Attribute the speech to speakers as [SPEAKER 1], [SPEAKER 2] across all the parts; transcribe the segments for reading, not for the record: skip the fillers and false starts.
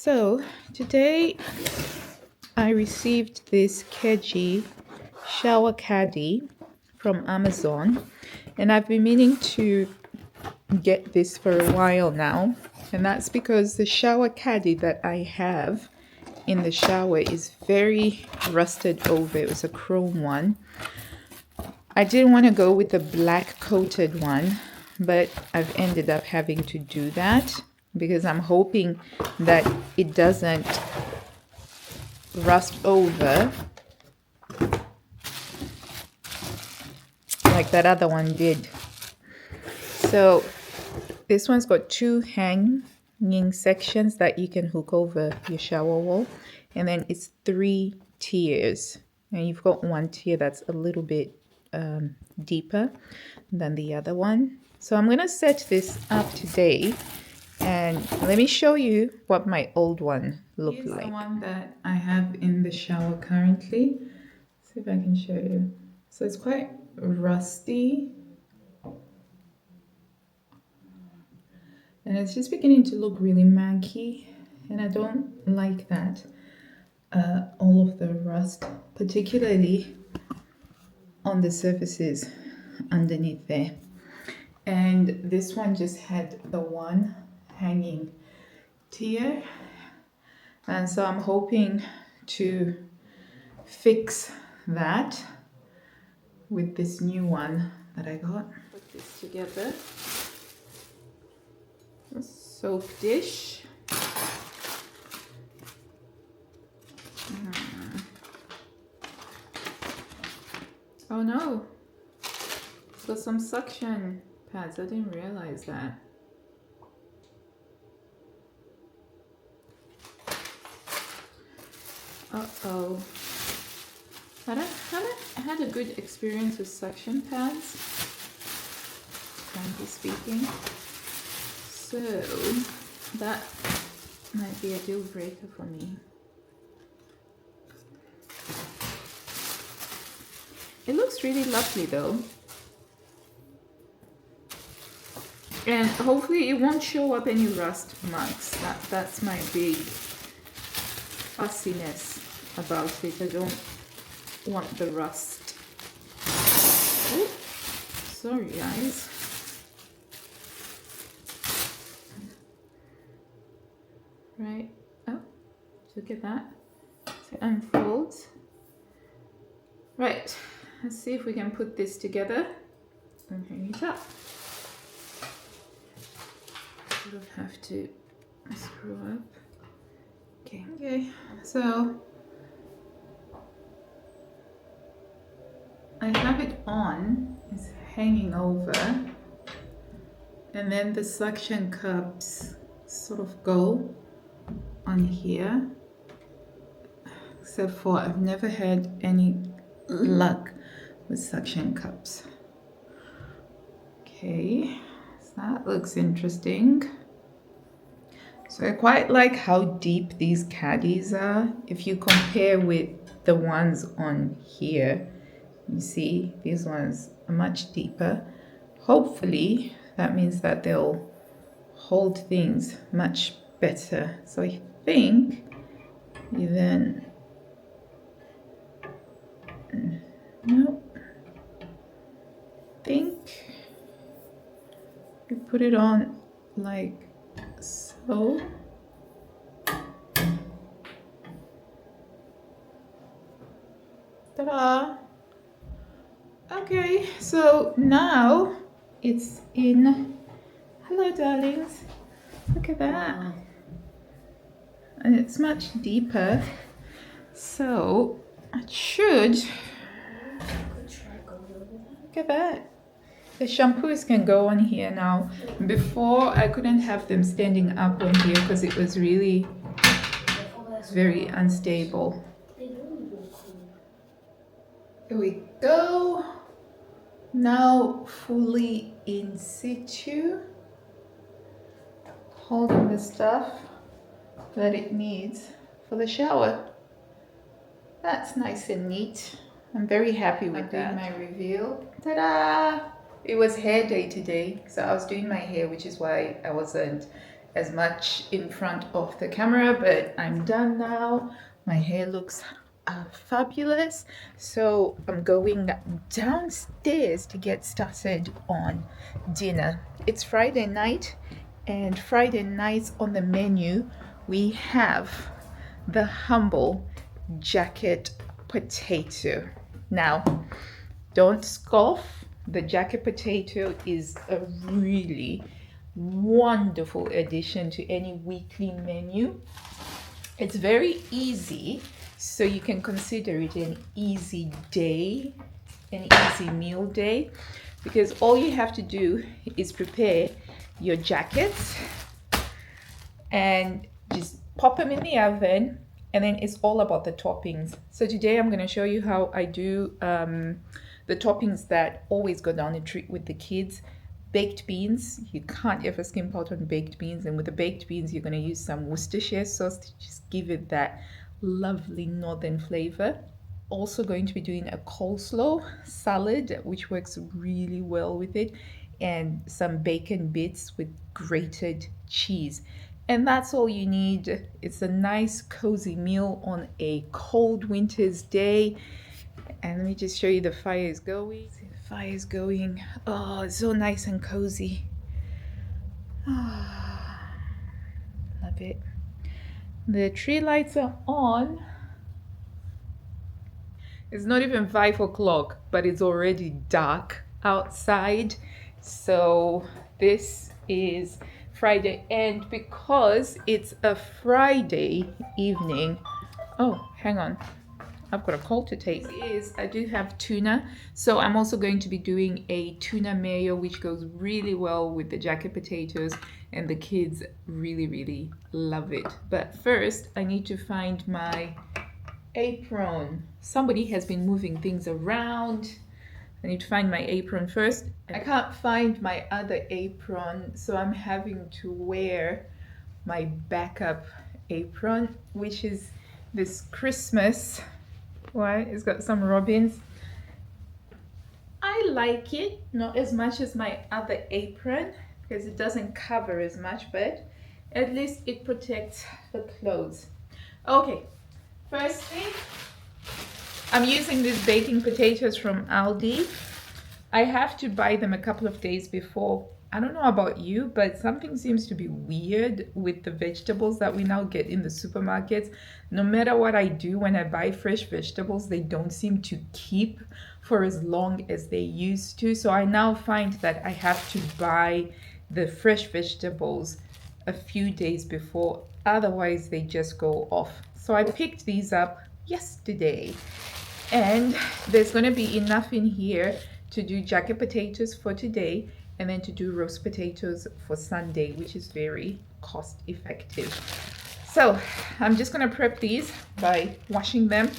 [SPEAKER 1] So today I received this Caddy shower caddy from Amazon, and I've been meaning to get this for a while now, and that's because the shower caddy that I have in the shower is very rusted over. It was a chrome one. I didn't want to go with the black coated one, but I've ended up having to do that because I'm hoping that it doesn't rust over like that other one did. So this one's got two hanging sections that you can hook over your shower wall, and then it's 3 tiers, and you've got one tier that's a little bit deeper than the other one. So I'm going to set this up today, and let me show you what my old one looked like. The one that I have in the shower currently. Let's see if I can show you. So it's quite rusty, and it's just beginning to look really manky, and I don't like that. All of the rust, particularly on the surfaces underneath there. And this one just had the one hanging tier, and so I'm hoping to fix that with this new one that I got. Put this together. A soap dish. Oh no, it's got some suction pads. I didn't realize that. Uh-oh. I had a good experience with suction pads, frankly speaking. So that might be a deal breaker for me. It looks really lovely though. And hopefully it won't show up any rust marks. That's my big fussiness about it. I don't want the rust. Oh, sorry guys. Right. Oh, look at that. So it unfolds. Right. Let's see if we can put this together and hang it up. Sort of have to screw up. Okay, so I have it on, it's hanging over, and then the suction cups sort of go on here, except for I've never had any luck with suction cups. Okay, so that looks interesting. So I quite like how deep these caddies are. If you compare with the ones on here, you see these ones are much deeper. Hopefully that means that they'll hold things much better. So I think you then, nope, I think you put it on like so. Ta-da! Okay, so now it's in. Hello darlings, look at that. And it's much deeper, so it should, look at that. The shampoos can go on here now. Before I couldn't have them standing up on here because it was really very unstable. Here we go. Now fully in situ, holding the stuff that it needs for the shower. That's nice and neat. I'm very happy with that. My reveal. Ta-da! It was hair day today, so I was doing my hair, which is why I wasn't as much in front of the camera, but I'm done now. My hair looks fabulous. So I'm going downstairs to get started on dinner. It's Friday night, and Friday nights on the menu, we have the humble jacket potato. Now, don't scoff. The jacket potato is a really wonderful addition to any weekly menu. It's very easy, so you can consider it an easy day, an easy meal day, because all you have to do is prepare your jackets and just pop them in the oven, and then it's all about the toppings. So today I'm going to show you how I do the toppings that always go down a treat with the kids. Baked beans, you can't ever skimp out on baked beans, and with the baked beans you're going to use some Worcestershire sauce to just give it that lovely northern flavor. Also going to be doing a coleslaw salad, which works really well with it, and some bacon bits with grated cheese. And that's all you need. It's a nice cozy meal on a cold winter's day. And let me just show you the fire is going. The fire is going. Oh, it's so nice and cozy. Oh, love it. The tree lights are on. It's not even 5 o'clock, but it's already dark outside. So this is Friday, and because it's a Friday evening, oh, hang on, I've got a call to take. I do have tuna, so I'm also going to be doing a tuna mayo, which goes really well with the jacket potatoes, and the kids really love it. But first, I need to find my apron. Somebody has been moving things around. I need to find my apron first. I can't find my other apron, so I'm having to wear my backup apron, which is this Christmas. Why? It's got some robins. I like it, not as much as my other apron, because it doesn't cover as much, but at least it protects the clothes. Okay, first thing, I'm using these baking potatoes from Aldi. I have to buy them a couple of days before. I don't know about you, but something seems to be weird with the vegetables that we now get in the supermarkets. No matter what I do when I buy fresh vegetables, they don't seem to keep for as long as they used to. So I now find that I have to buy the fresh vegetables a few days before, otherwise they just go off. So I picked these up yesterday, and there's going to be enough in here to do jacket potatoes for today, and then to do roast potatoes for Sunday, which is very cost effective. So I'm just going to prep these by washing them,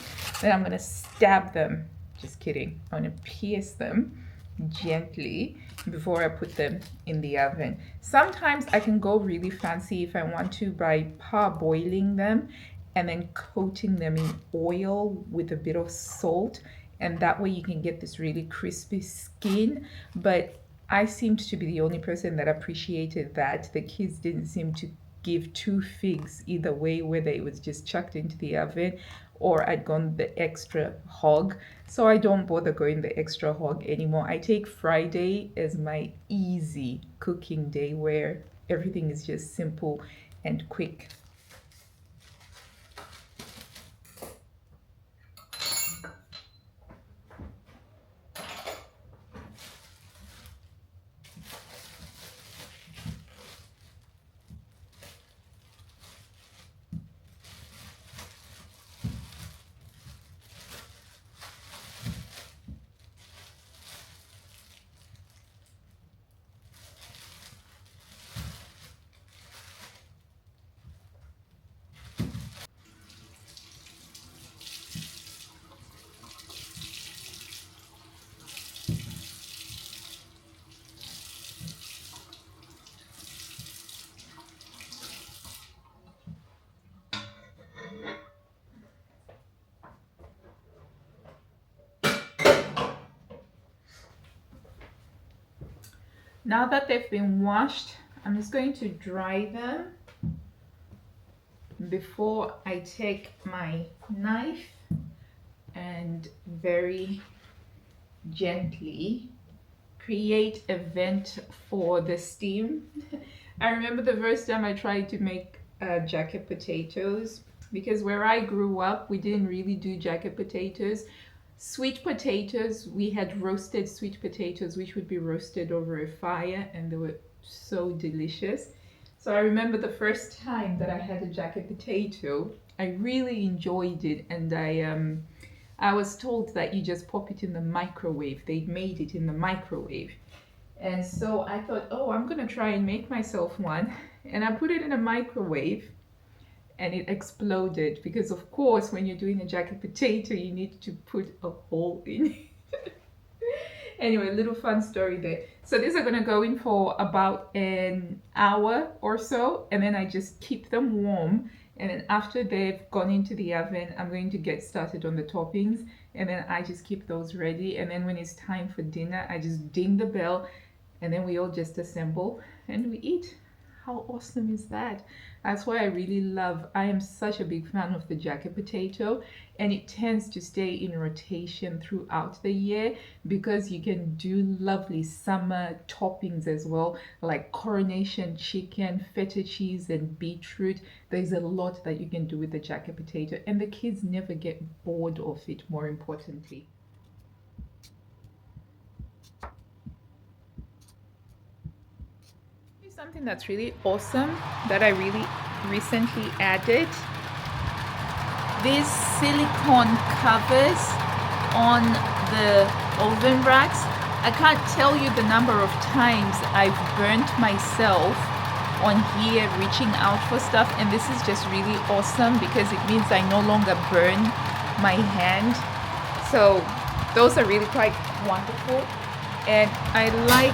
[SPEAKER 1] then I'm going to stab them. Just kidding. I'm going to pierce them gently before I put them in the oven. Sometimes I can go really fancy if I want to by parboiling them and then coating them in oil with a bit of salt, and that way you can get this really crispy skin. But I seemed to be the only person that appreciated that. The kids didn't seem to give two figs either way, whether it was just chucked into the oven or I'd gone the extra hog. So I don't bother going the extra hog anymore. I take Friday as my easy cooking day where everything is just simple and quick. Now that they've been washed, I'm just going to dry them before I take my knife and very gently create a vent for the steam. I remember the first time I tried to make jacket potatoes, because where I grew up, we didn't really do jacket potatoes. Sweet potatoes, we had roasted sweet potatoes, which would be roasted over a fire, and they were so delicious. So I remember the first time that I had a jacket potato, I really enjoyed it, and I was told that you just pop it in the microwave. They'd made it in the microwave. And so I thought, oh, I'm gonna try and make myself one. And I put it in a microwave and it exploded, because of course when you're doing a jacket potato you need to put a hole in it. Anyway, little fun story there. So these are gonna go in for about an hour or so, and then I just keep them warm. And then after they've gone into the oven, I'm going to get started on the toppings, and then I just keep those ready. And then when it's time for dinner, I just ding the bell, and then we all just assemble and we eat. How awesome is that? That's why I really love, I am such a big fan of the jacket potato, and it tends to stay in rotation throughout the year because you can do lovely summer toppings as well, like coronation chicken, feta cheese, and beetroot. There's a lot that you can do with the jacket potato, and the kids never get bored of it, more importantly. Something that's really awesome that I really recently added, these silicone covers on the oven racks. I can't tell you the number of times I've burnt myself on here reaching out for stuff, and this is just really awesome because it means I no longer burn my hand. So those are really quite wonderful, and I like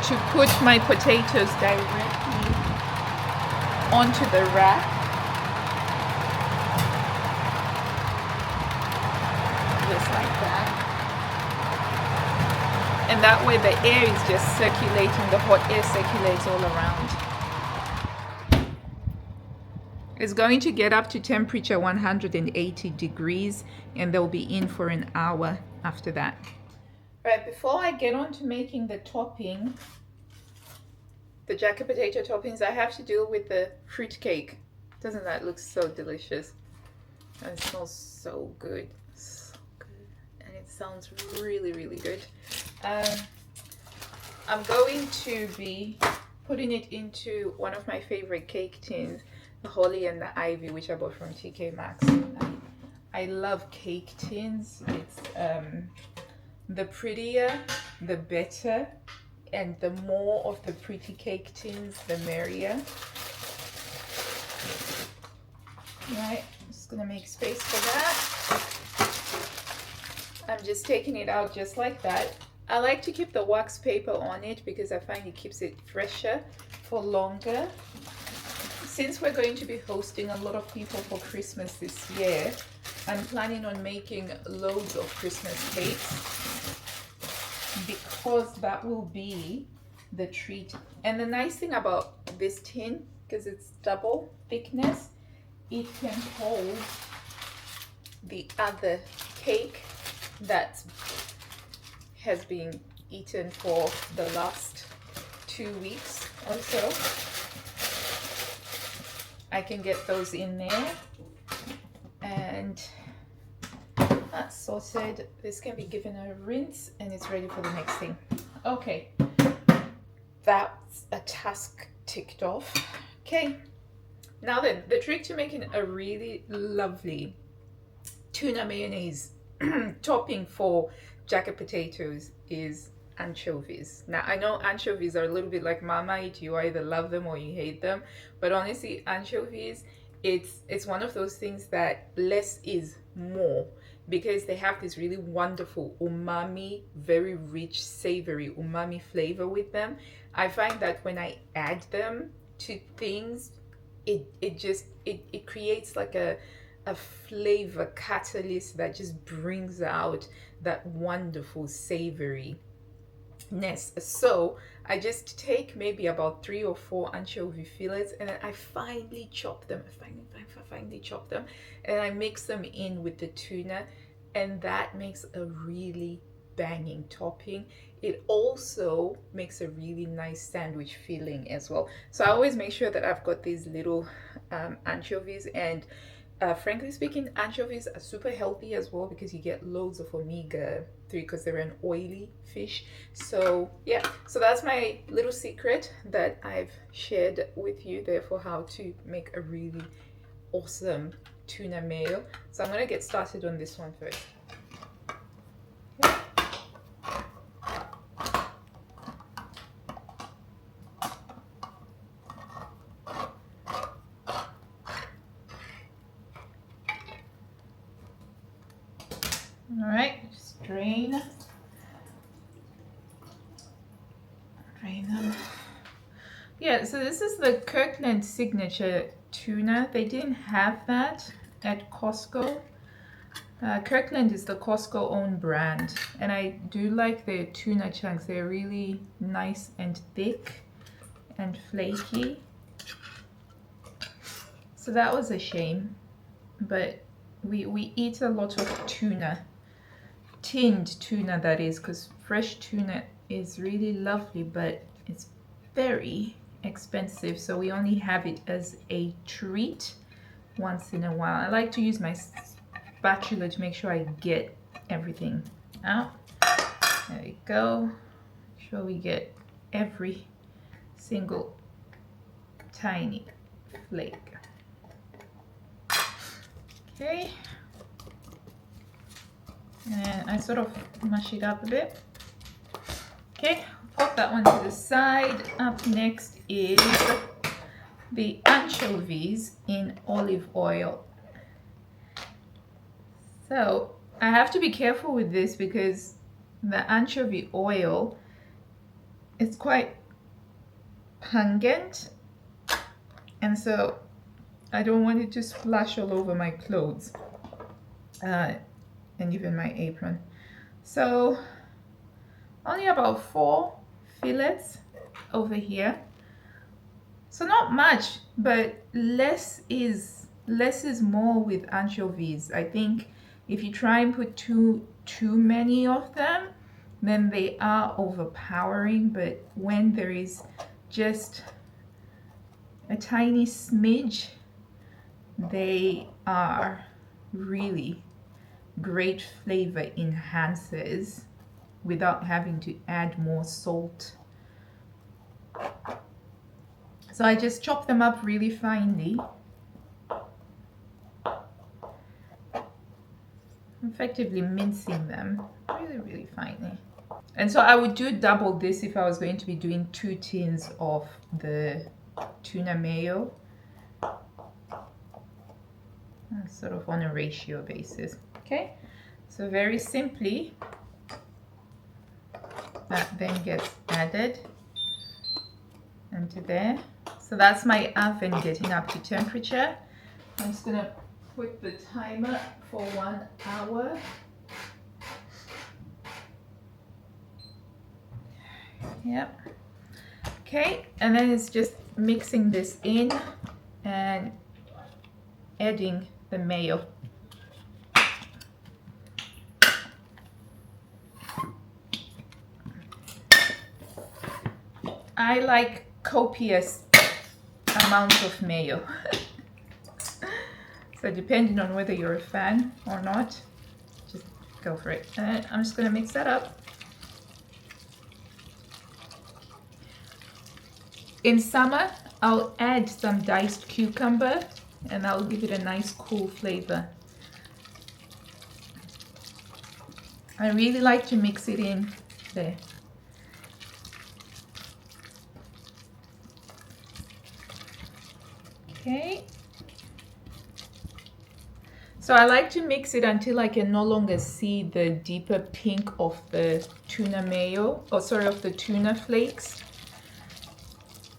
[SPEAKER 1] to put my potatoes directly onto the rack, just like that, and that way the air is just circulating, the hot air circulates all around. It's going to get up to temperature 180 degrees, and they'll be in for an hour after that. Right, before I get on to making the topping, the jacket potato toppings, I have to deal with the fruit cake. Doesn't that look so delicious? And it smells so good. So good. And it sounds really, really good. I'm going to be putting it into one of my favorite cake tins, the Holly and the Ivy, which I bought from TK Maxx. I love cake tins. It's the prettier, the better, and the more of the pretty cake tins, the merrier. Right, I'm just gonna make space for that. I'm just taking it out just like that. I like to keep the wax paper on it because I find it keeps it fresher for longer. Since we're going to be hosting a lot of people for Christmas this year, I'm planning on making loads of Christmas cakes, because that will be the treat. And the nice thing about this tin, because it's double thickness, it can hold the other cake that has been eaten for the last 2 weeks or so. I can get those in there, and that's sorted. This can be given a rinse and it's ready for the next thing. Okay, that's a task ticked off. Okay, now then, the trick to making a really lovely tuna mayonnaise topping for jacket potatoes is anchovies. Now I know anchovies are a little bit like Marmite, you either love them or you hate them, but honestly anchovies, it's one of those things that less is more, because they have this really wonderful umami, very rich savory umami flavor with them. I find that when I add them to things, it creates like a flavor catalyst that just brings out that wonderful savoriness. So I just take maybe about 3 or 4 anchovy fillets, and then I finely chop them. I finely chop them, and I mix them in with the tuna, and that makes a really banging topping. It also makes a really nice sandwich filling as well. So I always make sure that I've got these little anchovies, and frankly speaking, anchovies are super healthy as well because you get loads of omega-3 because they're an oily fish. So yeah, so that's my little secret that I've shared with you there for how to make a really awesome tuna mayo. So I'm gonna get started on this one first. All right, just drain them. Yeah, so this is the Kirkland signature tuna. They didn't have that at Costco. Kirkland is the Costco owned brand, and I do like their tuna chunks. They're really nice and thick and flaky. So that was a shame, but we eat a lot of tuna. Tinned tuna, that is, because fresh tuna is really lovely, but it's very expensive, so we only have it as a treat once in a while. I like to use my spatula to make sure I get everything out. There we go. Make sure we get every single tiny flake. Okay. And I sort of mash it up a bit. Okay, pop that one to the side. Up next is the anchovies in olive oil. So I have to be careful with this because the anchovy oil is quite pungent, and so I don't want it to splash all over my clothes. And even my apron. So only about 4 fillets over here. So not much, but less is more with anchovies. I think if you try and put too many of them, then they are overpowering. But when there is just a tiny smidge, they are really great flavor enhancers without having to add more salt. So I just chop them up really finely, effectively mincing them really finely. And so I would do double this if I was going to be doing 2 tins of the tuna mayo, sort of on a ratio basis. Okay, so very simply that then gets added into there. So that's my oven getting up to temperature. I'm just gonna put the timer for 1 hour. Yep. Okay, and then it's just mixing this in and adding the mayo. I like copious amounts of mayo. So depending on whether you're a fan or not, just go for it. And I'm just gonna mix that up. In summer, I'll add some diced cucumber and I'll give it a nice cool flavor. I really like to mix it in there. Okay. So I like to mix it until I can no longer see the deeper pink of the tuna mayo, or sorry, of the tuna flakes,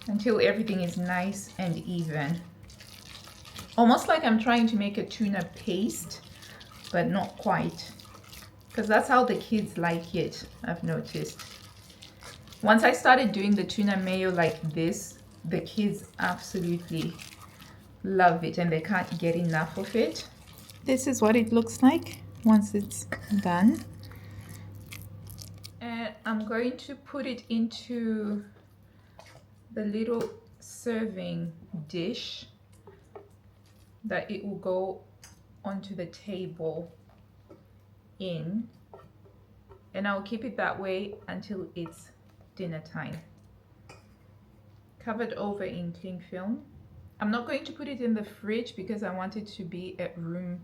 [SPEAKER 1] until everything is nice and even. Almost like I'm trying to make a tuna paste, but not quite. Because that's how the kids like it, I've noticed. Once I started doing the tuna mayo like this, the kids absolutely love it and they can't get enough of it. This is what it looks like once it's done. And I'm going to put it into the little serving dish that it will go onto the table in, and I'll keep it that way until it's dinner time. Covered over in cling film. I'm not going to put it in the fridge because I want it to be at room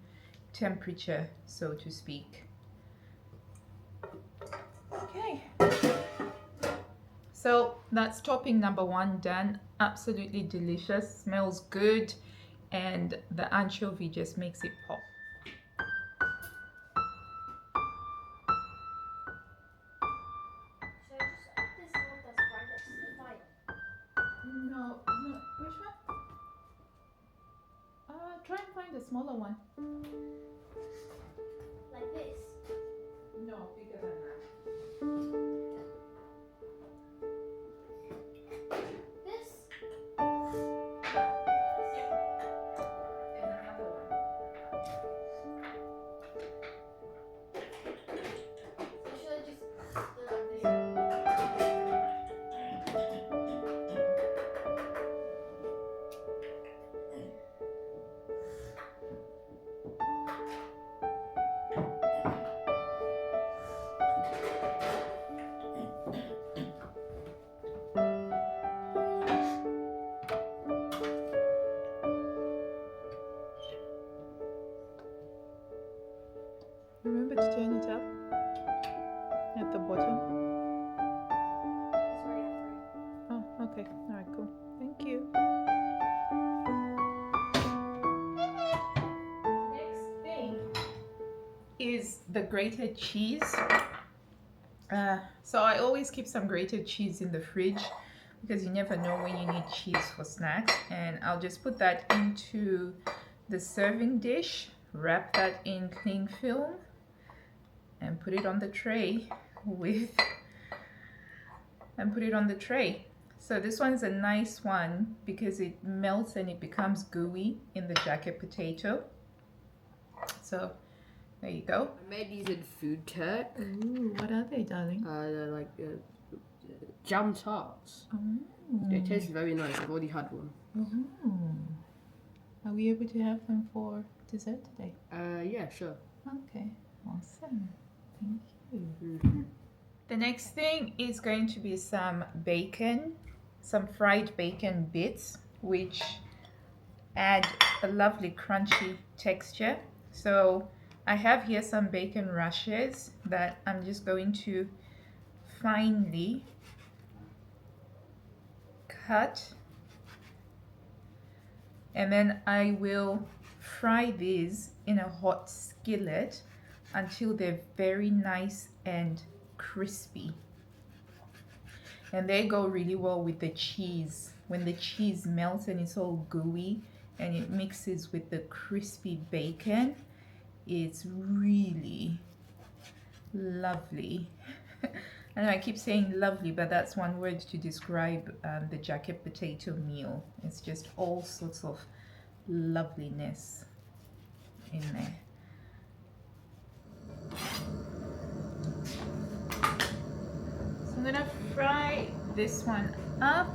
[SPEAKER 1] temperature, so to speak. Okay, so that's topping number 1 done. Absolutely delicious, smells good, and the anchovy just makes it pop. No, which one? Try and find a smaller one.
[SPEAKER 2] Like this?
[SPEAKER 1] No, bigger than that.
[SPEAKER 2] This?
[SPEAKER 1] Yeah. And another one.
[SPEAKER 2] So should I just do it like this?
[SPEAKER 1] Remember to turn it up at the bottom.
[SPEAKER 2] It's already at 3.
[SPEAKER 1] Oh, okay. All right, cool. Thank you. Next thing is the grated cheese. So I always keep some grated cheese in the fridge because you never know when you need cheese for snacks. And I'll just put that into the serving dish, wrap that in cling film, and put it on the tray So this one's a nice one because it melts and it becomes gooey in the jacket potato. So there you go.
[SPEAKER 3] I made these in food tech.
[SPEAKER 1] Ooh, what are they, darling?
[SPEAKER 3] They're like jam tarts. They taste very nice. I've already had one.
[SPEAKER 1] Are we able to have them for dessert today?
[SPEAKER 3] Yeah, sure.
[SPEAKER 1] Okay, awesome. Thank you. The next thing is going to be some bacon, some fried bacon bits, which add a lovely crunchy texture. So I have here some bacon rashers that I'm just going to finely cut, and then I will fry these in a hot skillet until they're very nice and crispy. And they go really well with the cheese. When the cheese melts and it's all gooey and it mixes with the crispy bacon, it's really lovely. I know I keep saying lovely, but that's one word to describe the jacket potato meal. It's just all sorts of loveliness in there. So I'm gonna fry this one up.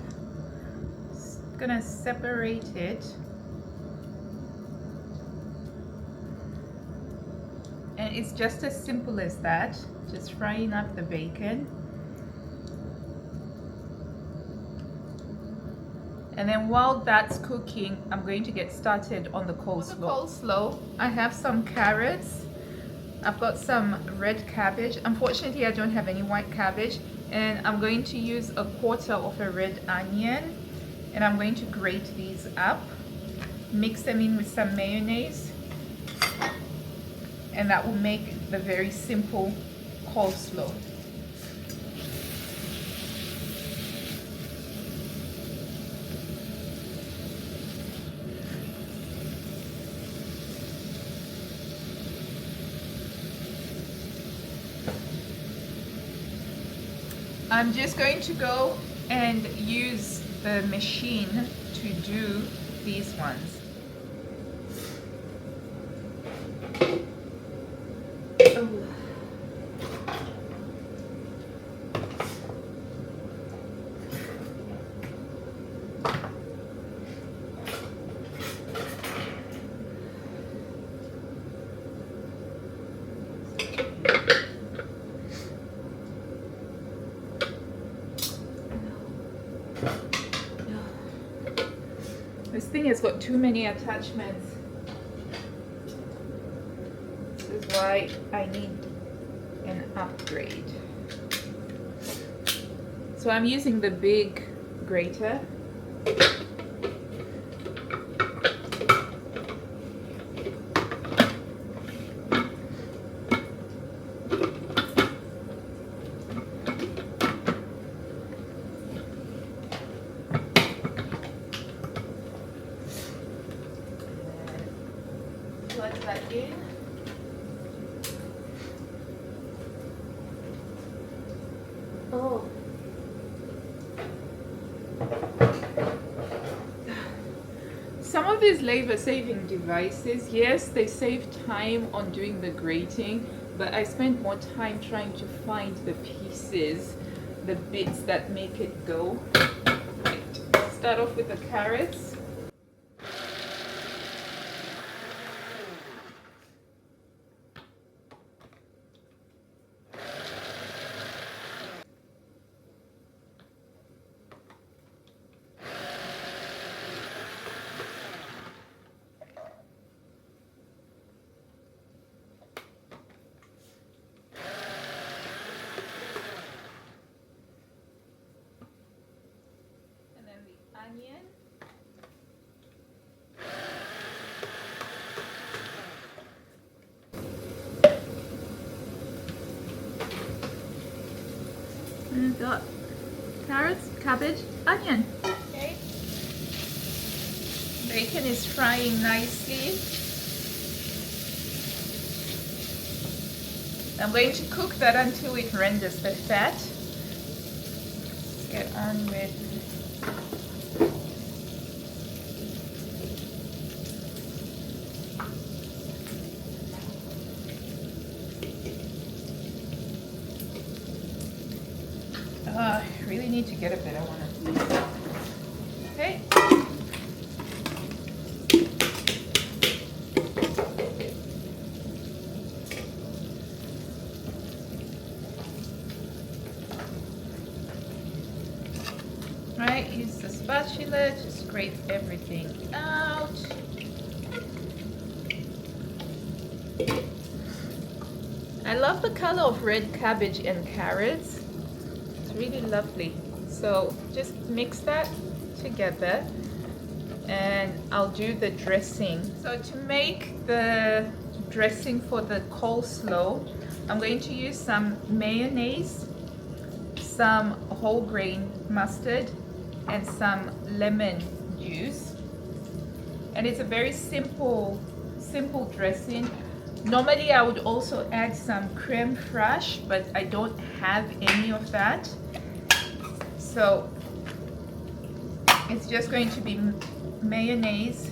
[SPEAKER 1] Just gonna separate it. And it's just as simple as that, just frying up the bacon. And then while that's cooking, I'm going to get started on the coleslaw. For the coleslaw, I have some carrots. I've got some red cabbage. Unfortunately, I don't have any white cabbage. And I'm going to use a quarter of a red onion. And I'm going to grate these up, mix them in with some mayonnaise. And that will make the very simple coleslaw. I'm just going to go and use the machine to do these ones. This thing has got too many attachments. This is why I need an upgrade. So I'm using the big grater. Plug that in.
[SPEAKER 2] Oh.
[SPEAKER 1] Some of these labor-saving devices, yes, they save time on doing the grating, but I spend more time trying to find the pieces, the bits that make it go. Right. Start off with the carrots. Onion. And we've got carrots, cabbage, onion. Okay. Bacon is frying nicely. I'm going to cook that until it renders the fat. Let's get on with I really need to get a better one of these. Okay. Right, use the spatula to scrape everything out. I love the color of red cabbage and carrots. Really lovely. So just mix that together and I'll do the dressing. So to make the dressing for the coleslaw, I'm going to use some mayonnaise, some whole grain mustard, and some lemon juice. And it's a very simple dressing. Normally I would also add some creme fraiche, but I don't have any of that. So it's just going to be mayonnaise,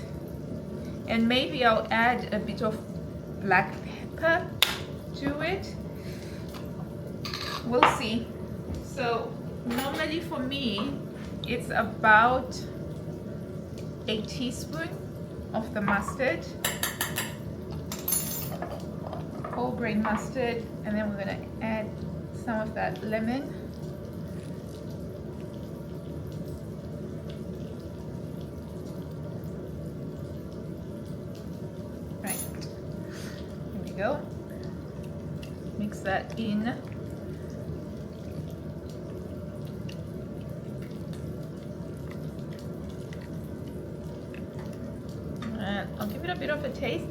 [SPEAKER 1] and maybe I'll add a bit of black pepper to it. We'll see. So normally for me, it's about a teaspoon of the mustard, whole grain mustard, and then we're gonna add some of that lemon. Right, here we go. Mix that in. And I'll give it a bit of a taste.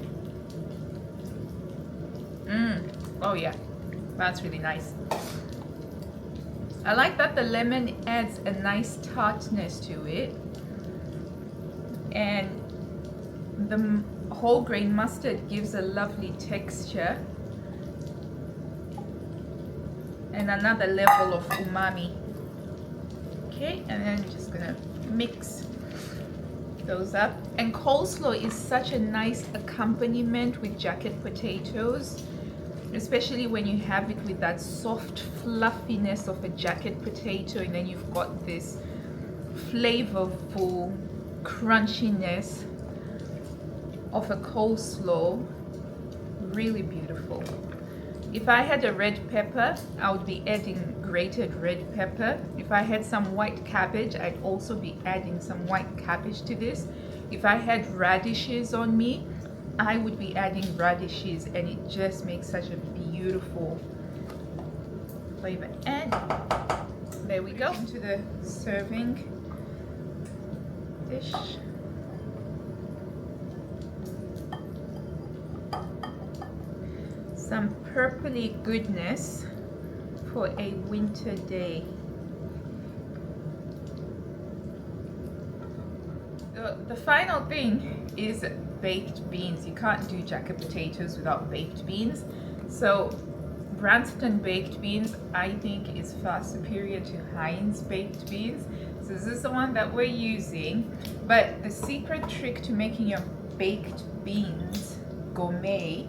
[SPEAKER 1] Oh yeah, that's really nice. I like that the lemon adds a nice tartness to it, and the whole grain mustard gives a lovely texture. and another level of umami. Okay, and then just gonna mix those up. And coleslaw is such a nice accompaniment with jacket potatoes, especially when you have it with that soft fluffiness of a jacket potato, and then you've got this flavorful crunchiness of a coleslaw. Really beautiful. If I had a red pepper, I would be adding grated red pepper. If I had some white cabbage, I'd also be adding some white cabbage to this. If I had radishes on me, I would be adding radishes, and it just makes such a beautiful flavor. And there we go, into the serving dish. Some purpley goodness for a winter day. The final thing is baked beans. You can't do jacket potatoes without baked beans. So Branston baked beans, I think, is far superior to Heinz baked beans. So this is the one that we're using. But the secret trick to making your baked beans gourmet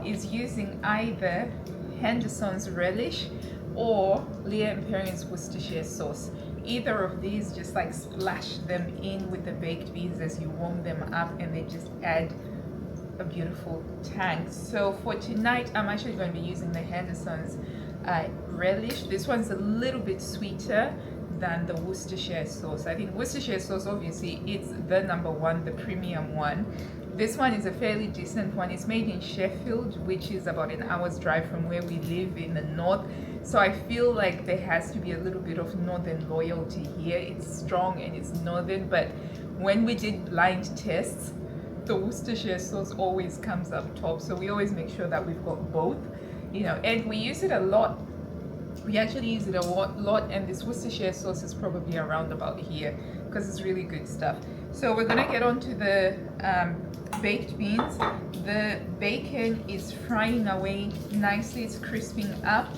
[SPEAKER 1] is using either Henderson's relish or Leah & Perrin's Worcestershire sauce. Either of these, just like splash them in with the baked beans as you warm them up, and they just add a beautiful tang. So for tonight, I'm actually going to be using the Henderson's relish. This one's a little bit sweeter than the Worcestershire sauce. I think Worcestershire sauce, obviously, it's the number one, the premium one. This one is a fairly decent one. It's made in Sheffield, which is about an hour's drive from where we live in the north. So I feel like there has to be a little bit of northern loyalty here. It's strong and it's northern, but when we did blind tests, the Worcestershire sauce always comes up top. So we always make sure that we've got both, you know, and we use it a lot. We actually use it a lot, and this Worcestershire sauce is probably around about here because it's really good stuff. So we're gonna get on to the baked beans. The bacon is frying away nicely, it's crisping up,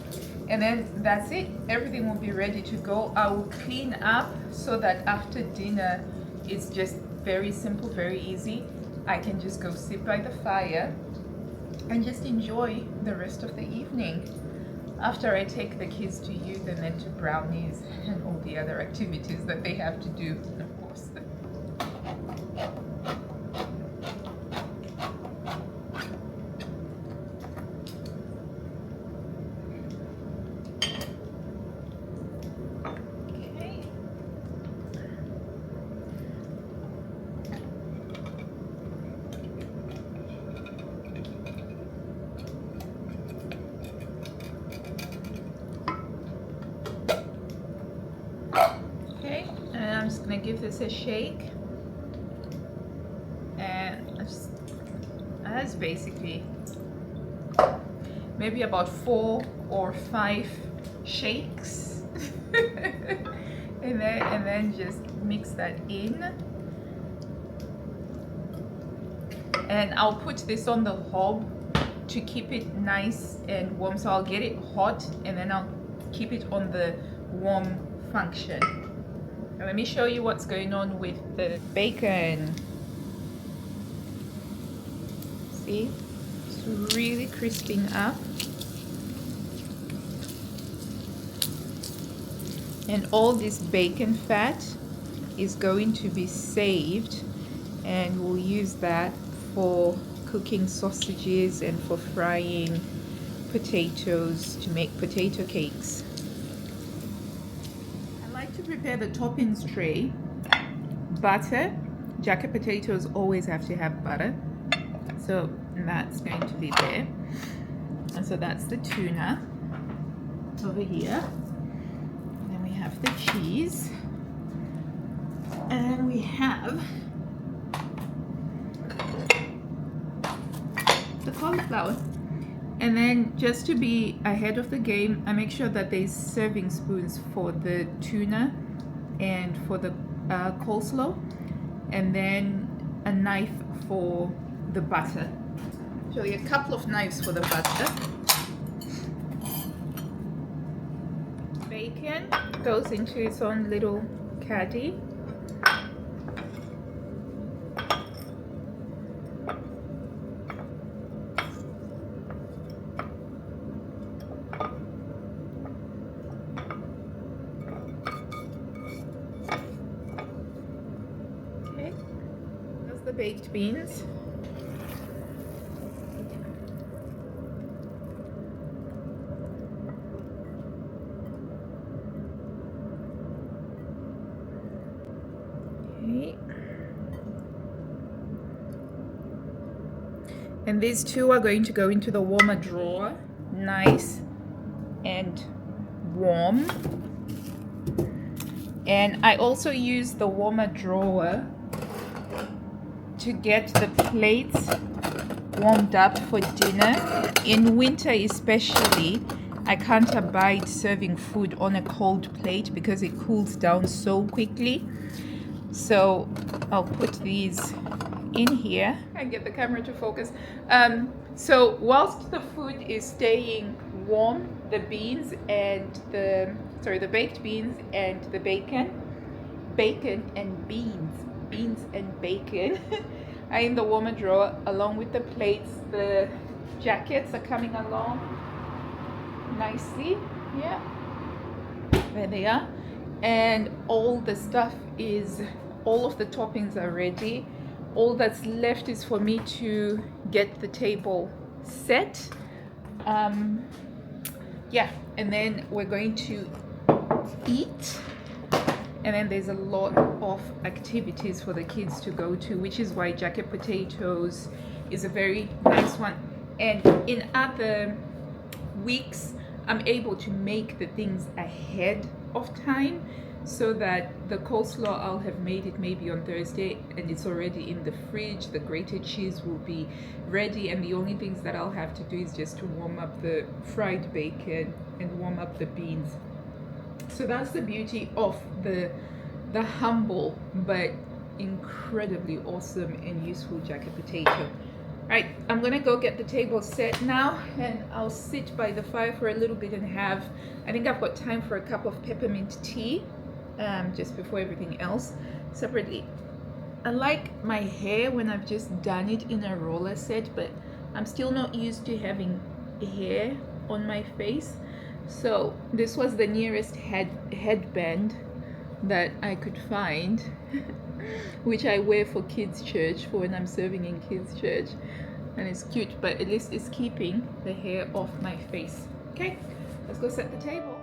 [SPEAKER 1] and then that's it. Everything will be ready to go. I will clean up so that after dinner it's just very simple, very easy. I can just go sit by the fire and just enjoy the rest of the evening after I take the kids to youth and then to brownies and all the other activities that they have to do, of course. I'm just gonna give this a shake, and that's basically maybe about 4 or 5 shakes, and then just mix that in. And I'll put this on the hob to keep it nice and warm. So I'll get it hot and then I'll keep it on the warm function. Now let me show you what's going on with the bacon. See, it's really crisping up. And all this bacon fat is going to be saved, and we'll use that for cooking sausages and for frying potatoes to make potato cakes. I like to prepare the toppings tray. Butter. Jacket potatoes always have to have butter, so that's going to be there. And so that's the tuna over here. And then we have the cheese, and we have the cauliflower. And then, just to be ahead of the game, I make sure that there's serving spoons for the tuna and for the coleslaw, and then a knife for the butter. Actually, a couple of knives for the butter. bacon goes into its own little caddy. Okay, that's the baked beans. Okay. And these two are going to go into the warmer drawer, nice and warm. And I also use the warmer drawer to get the plates warmed up for dinner. In winter especially, I can't abide serving food on a cold plate because it cools down so quickly. So I'll put these in here and get the camera to focus. So whilst the food is staying warm, the beans and the baked beans and the bacon and beans and bacon are in the warmer drawer along with the plates. The jackets are coming along nicely. Yeah, there they are. And all the stuff is, all of the toppings are ready. All that's left is for me to get the table set. Yeah, and then we're going to eat. And then there's a lot of activities for the kids to go to, which is why jacket potatoes is a very nice one. And in other weeks, I'm able to make the things ahead of time so that the coleslaw, I'll have made it maybe on Thursday and it's already in the fridge. The grated cheese will be ready, and the only things that I'll have to do is just to warm up the fried bacon and warm up the beans. So that's the beauty of the humble but incredibly awesome and useful jacket potato. Right, I'm gonna go get the table set now, and I'll sit by the fire for a little bit and have, I think I've got time for a cup of peppermint tea just before everything else separately. I like my hair when I've just done it in a roller set, but I'm still not used to having hair on my face. So this was the nearest headband that I could find which I wear for kids church, for when I'm serving in kids church, and it's cute, but at least it's keeping the hair off my face. Okay, let's go set the table.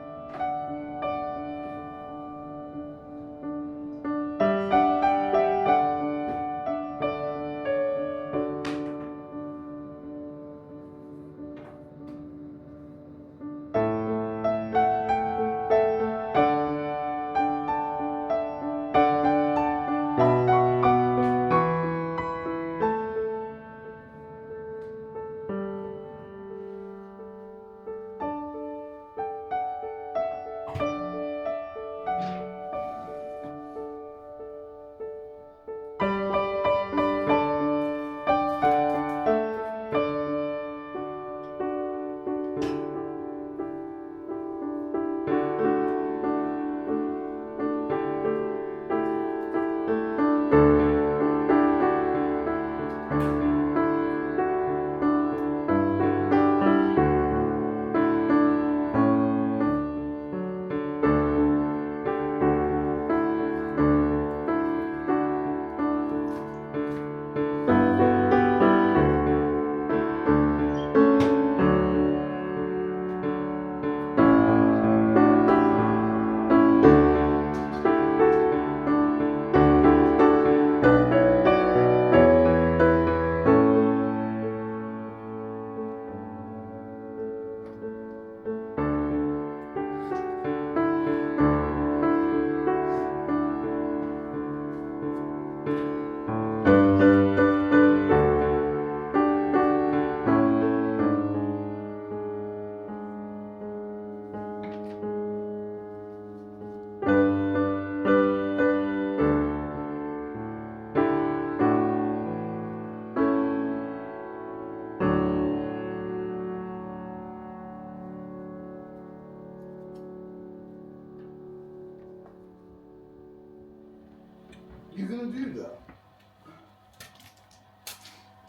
[SPEAKER 4] You're gonna do that?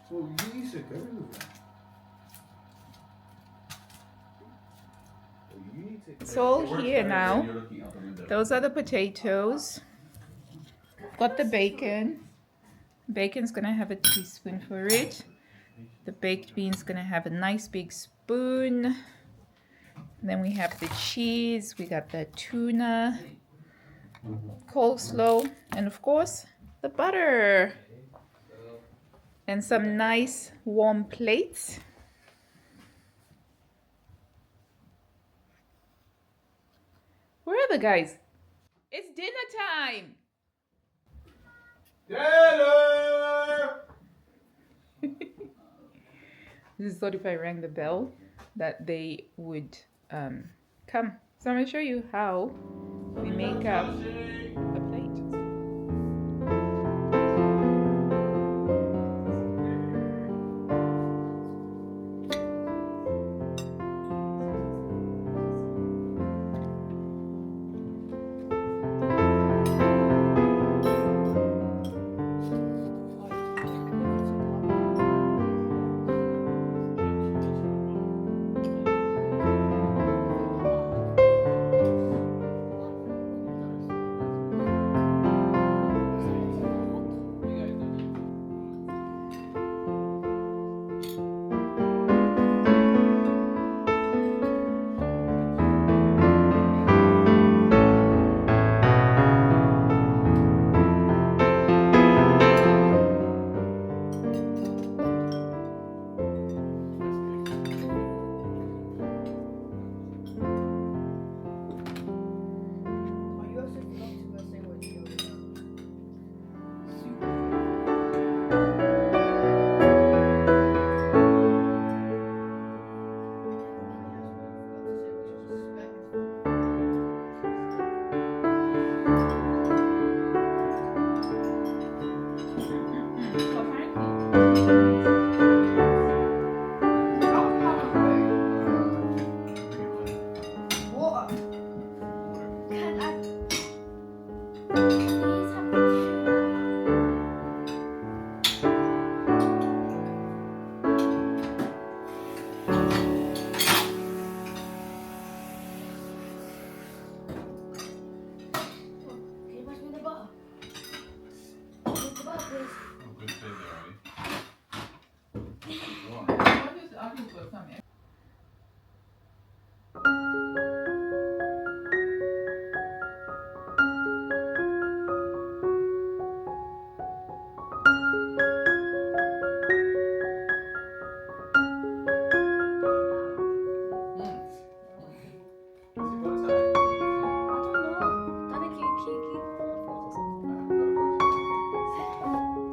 [SPEAKER 4] Well, you need to go with it.
[SPEAKER 1] It's all here now. Those are the potatoes. Got the bacon. Bacon's gonna have a teaspoon for it. The baked beans gonna have a nice big spoon. And then we have the cheese. We got the tuna, coleslaw, and of course the butter. And some nice warm plates. Where are the guys? It's dinner time.
[SPEAKER 4] Dinner!
[SPEAKER 1] Just thought if I rang the bell that they would come. So I'm going to show you how we make up a plate.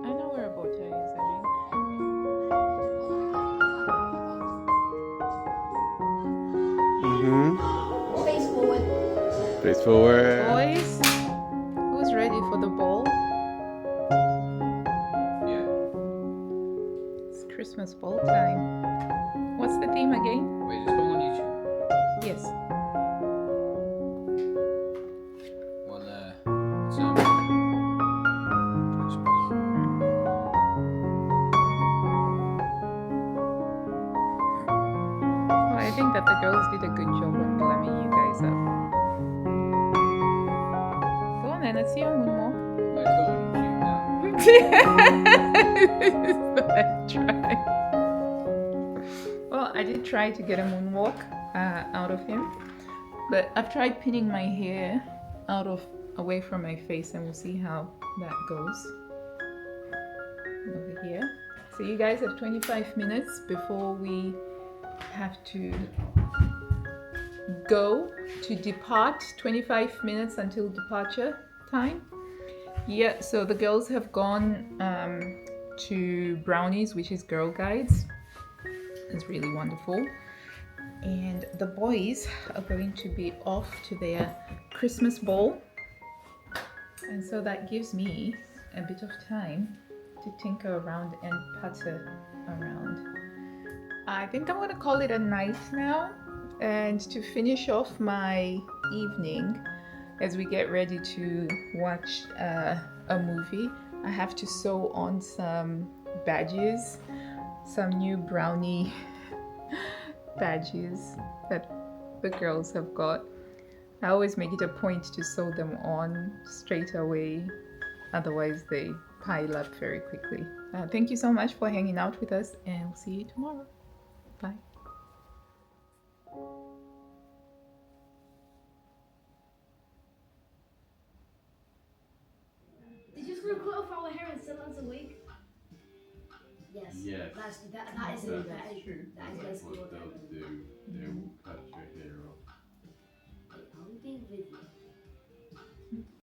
[SPEAKER 1] I know where a bow tie is, I think.
[SPEAKER 2] Face forward.
[SPEAKER 4] Face forward.
[SPEAKER 1] Boys, who's ready for the ball?
[SPEAKER 4] Yeah.
[SPEAKER 1] It's Christmas ball time. What's the theme again?
[SPEAKER 4] Wait, just go on YouTube.
[SPEAKER 1] Yes.
[SPEAKER 4] Well,
[SPEAKER 1] Well, I think that the girls did a good job on glamming you guys up. Go on then, let's see your moonwalk.
[SPEAKER 4] let's go on YouTube now.
[SPEAKER 1] Try. Well, I did try to get a moonwalk out of him, but I've tried pinning my hair away from my face, and we'll see how that goes. Over here. So you guys have 25 minutes before we have to go to depart. 25 minutes until departure time. Yeah, so the girls have gone to Brownies, which is Girl Guides. It's really wonderful. And the boys are going to be off to their Christmas ball. And so that gives me a bit of time to tinker around and putter around. I think I'm going to call it a night now. And to finish off my evening, as we get ready to watch a movie, I have to sew on some badges, some new brownie badges that the girls have got. I always make it a point to sew them on straight away, otherwise they pile up very quickly. Thank you so much for hanging out with us, and we'll see you tomorrow. Bye.
[SPEAKER 2] Did you just gonna cut off our hair and sell it as a wig? Yes.
[SPEAKER 4] Yes.
[SPEAKER 2] That is true. That is basically
[SPEAKER 4] what they'll do. They will cut your hair off.
[SPEAKER 2] Wait, are we being video?